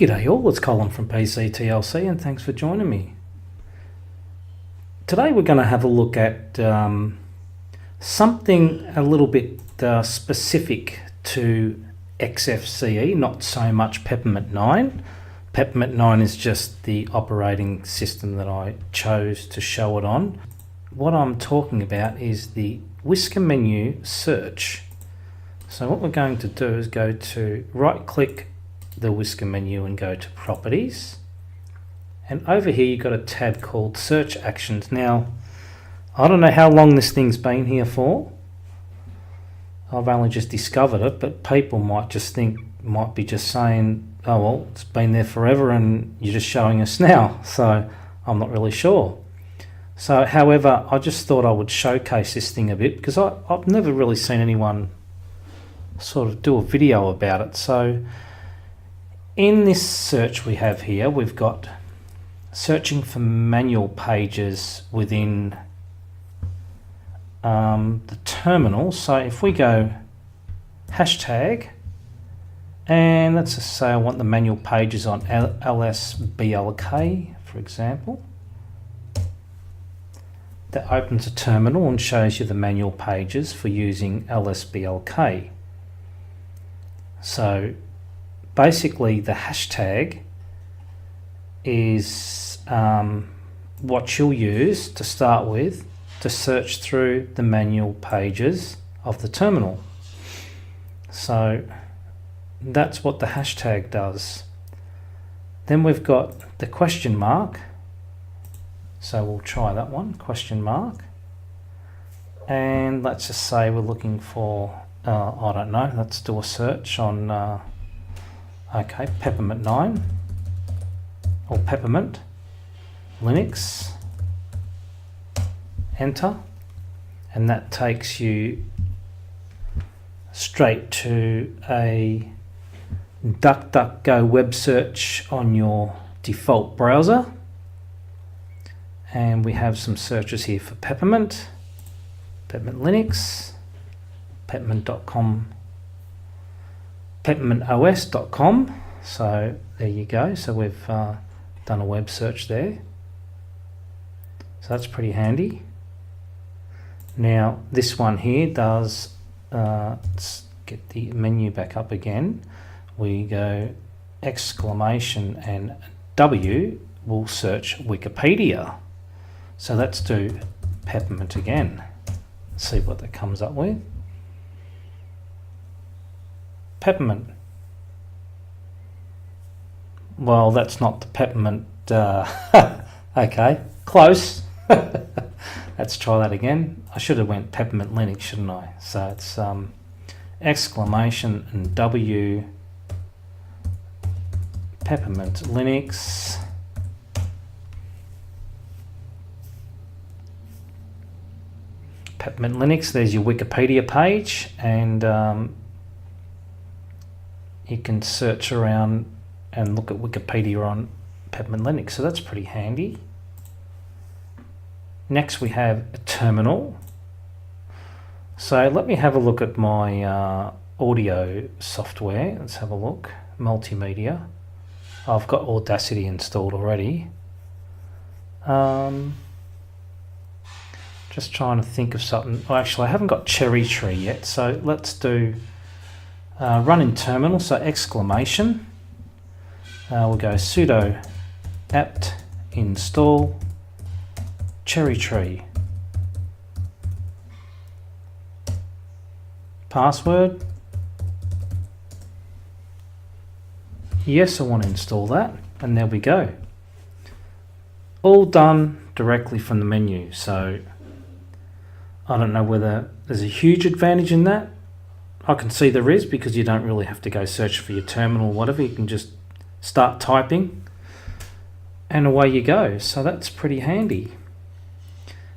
G'day all, it's Colin from PCTLC and thanks for joining me. Today we're going to have a look at something a little bit specific to XFCE, not so much Peppermint 9. Peppermint 9 is just the operating system that I chose to show it on. What I'm talking about is the Whisker Menu search. So what we're going to do is go to right click the Whisker Menu and go to Properties, and over here you've got a tab called Search Actions. Now I don't know how long this thing's been here for. I've only just discovered it, but people might be just saying, oh well, it's been there forever and you're just showing us now, so I'm not really sure. So however, I just thought I would showcase this thing a bit because I've never really seen anyone sort of do a video about it. So in this search we have here, we've got searching for manual pages within the terminal. So if we go hashtag, and let's just say I want the manual pages on LSBLK, for example, that opens a terminal and shows you the manual pages for using LSBLK. So basically the hashtag is what you'll use to start with to search through the manual pages of the terminal. So that's what the hashtag does. Then we've got the question mark. So we'll try that one, question mark. And let's just say we're looking for, I don't know, let's do a search on, okay, Peppermint 9, or Peppermint, Linux, enter, and that takes you straight to a DuckDuckGo web search on your default browser. And we have some searches here for Peppermint, Peppermint Linux, Peppermint.com, PeppermintOS.com. So there you go. So we've done a web search there. So that's pretty handy. Now this one here does, let's get the menu back up again. We go exclamation and W will search Wikipedia. So let's do Peppermint again. See what that comes up with. Peppermint. Well, that's not the Peppermint. Okay, close. Let's try that again. I should have went Peppermint Linux, shouldn't I? So it's exclamation and W, Peppermint Linux. Peppermint Linux, there's your Wikipedia page, and you can search around and look at Wikipedia on Peppermint Linux, so that's pretty handy. Next we have a terminal. So let me have a look at my audio software. Let's have a look. Multimedia. I've got Audacity installed already. Just trying to think of something. Oh, actually, I haven't got Cherry Tree yet, so let's do run in terminal. So exclamation. We'll go sudo apt install Cherry Tree. Password. Yes, I want to install that, and there we go. All done directly from the menu. So I don't know whether there's a huge advantage in that. I can see there is, because you don't really have to go search for your terminal or whatever. You can just start typing and away you go. So that's pretty handy.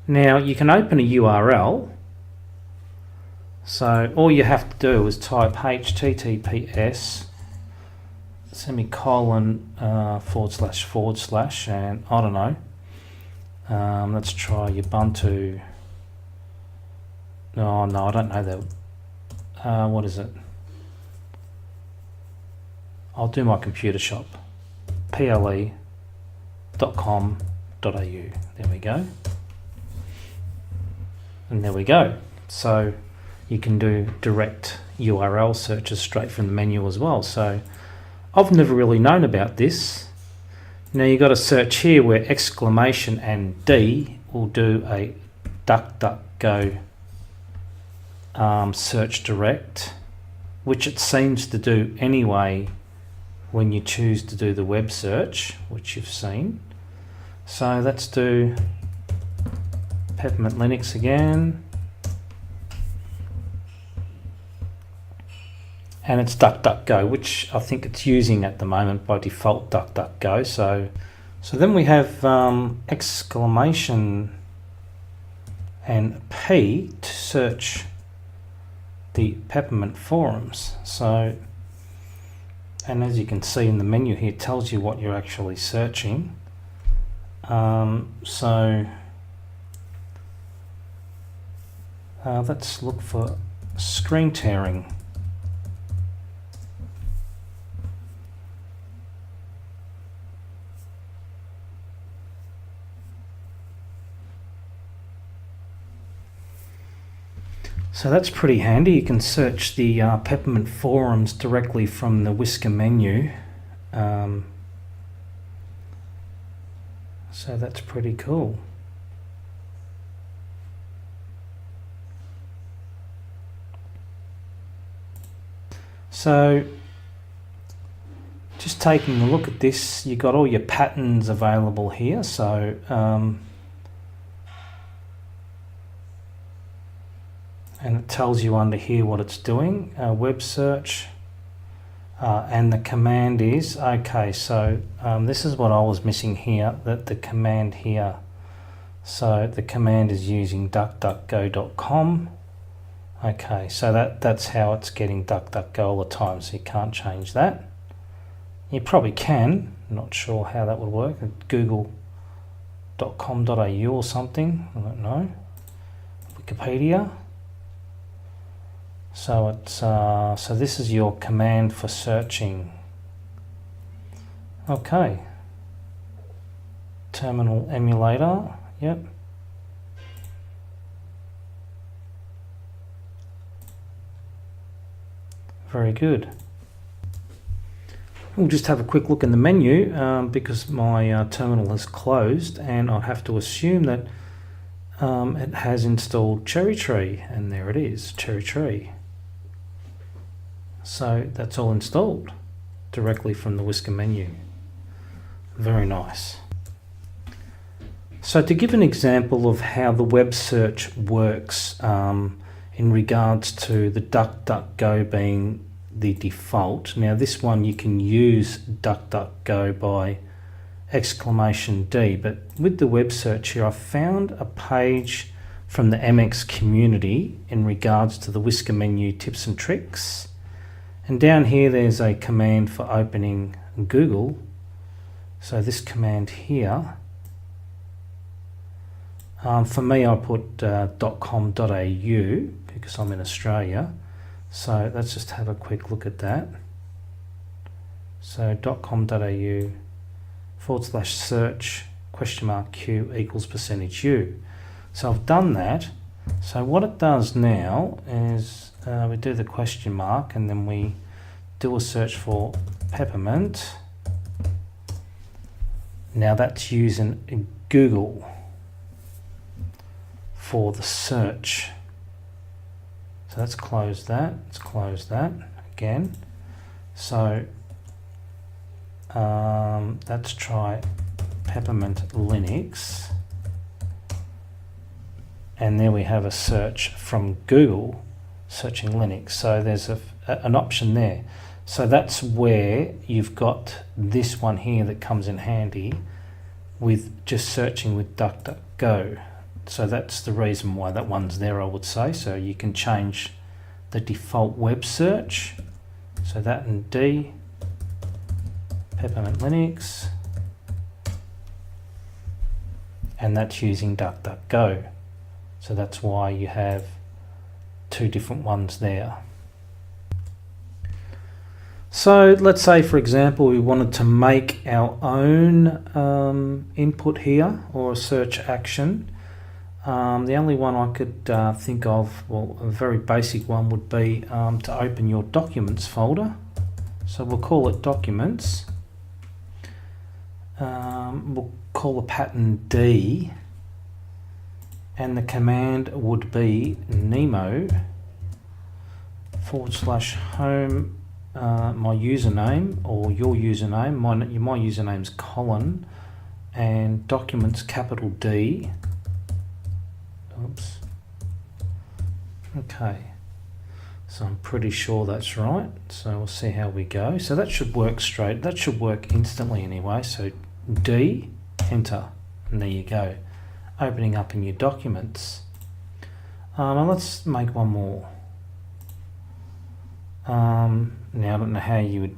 Now you can open a URL. So all you have to do is type https semicolon / and I don't know. Let's try Ubuntu. Oh no, I don't know that. What is it? I'll do my computer shop. There we go. And there we go. So you can do direct URL searches straight from the menu as well. So I've never really known about this. Now you've got a search here where exclamation and D will do a DuckDuckGo search direct, which it seems to do anyway when you choose to do the web search, which you've seen. So let's do Peppermint Linux again. And it's DuckDuckGo, which I think it's using at the moment by default, DuckDuckGo. So then we have exclamation and P to search the Peppermint forums. So, and as you can see in the menu here, it tells you what you're actually searching. Let's look for screen tearing. So that's pretty handy. You can search the Peppermint forums directly from the Whisker menu. So that's pretty cool. So just taking a look at this, you've got all your patterns available here. So and it tells you under here what it's doing, web search, and the command is, okay, so this is what I was missing here, that the command here, so the command is using duckduckgo.com. Okay, so that's how it's getting DuckDuckGo all the time, so you can't change that. You probably can, not sure how that would work, at google.com.au or something, I don't know, Wikipedia. So it's so this is your command for searching. Okay. Terminal emulator. Yep. Very good. We'll just have a quick look in the menu because my terminal has closed, and I'll have to assume that it has installed Cherry Tree, and there it is, Cherry Tree. So that's all installed directly from the Whisker menu. Very nice. So to give an example of how the web search works in regards to the DuckDuckGo being the default. Now this one you can use DuckDuckGo by exclamation D, but with the web search here I found a page from the MX community in regards to the Whisker menu tips and tricks. And down here there's a command for opening Google. So this command here, for me I put .com.au because I'm in Australia. So let's just have a quick look at that. So .com.au/search $Q equals %U. So I've done that. So what it does now is we do the question mark and then we do a search for Peppermint. Now that's using Google for the search. So let's close that. Let's close that again. So let's try Peppermint Linux. And there we have a search from Google searching Linux. So there's an option there. So that's where you've got this one here that comes in handy with just searching with DuckDuckGo. So that's the reason why that one's there, I would say. So you can change the default web search. So that and D, Peppermint Linux, and that's using DuckDuckGo. So that's why you have two different ones there. So let's say, for example, we wanted to make our own input here, or a search action. The only one I could think of, well, a very basic one would be to open your documents folder. So we'll call it documents. We'll call the pattern D, and the command would be nemo /home, my username or your username. My username's Colin, and documents capital D. Oops. Okay, so I'm pretty sure that's right, so we'll see how we go. So that should work straight, that should work instantly anyway. So D, enter, and there you go, opening up in your documents. And let's make one more. Now I don't know how you would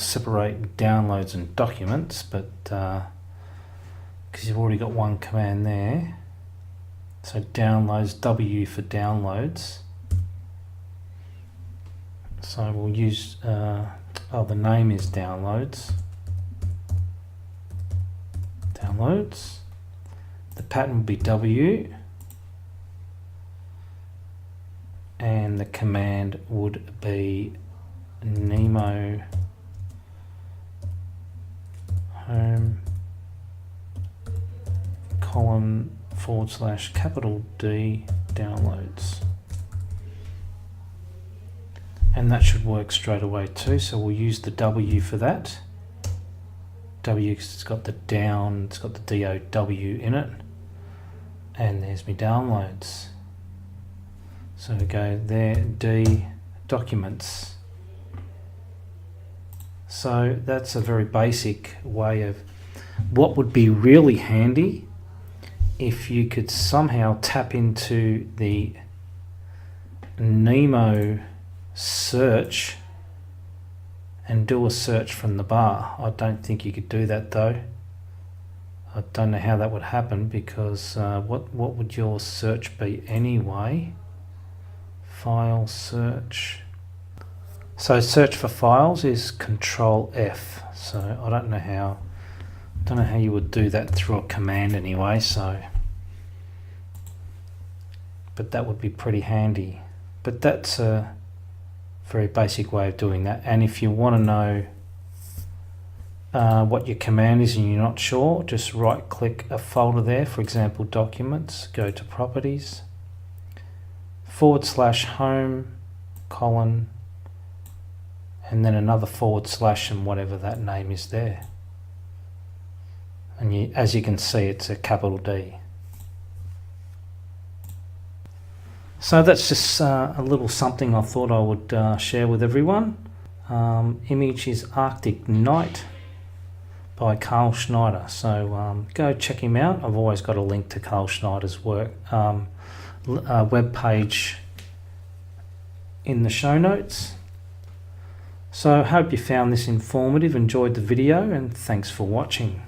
separate downloads and documents, but because you've already got one command there. So downloads, W for downloads. So we'll use, the name is downloads. Downloads. The pattern will be W. And the command would be nemo home colon / capital D downloads. And that should work straight away too, so we'll use the W for that. W, it's got the down, it's got the DOW in it, and there's my downloads. So we go there, D, documents. So that's a very basic way of, what would be really handy if you could somehow tap into the Nemo search and do a search from the bar. I don't think you could do that though. I don't know how that would happen, because what would your search be anyway? File search. So search for files is Control F. So I don't know how you would do that through a command anyway. So, but that would be pretty handy. But that's a very basic way of doing that. And if you want to know what your command is and you're not sure, just right click a folder there, for example documents, go to properties, /home colon, and then another / and whatever that name is there. And as you can see, it's a capital D. So that's just a little something I thought I would share with everyone. Image is Arctic Night by Karl Schneider. So go check him out. I've always got a link to Karl Schneider's work web page in the show notes. So I hope you found this informative, enjoyed the video, and thanks for watching.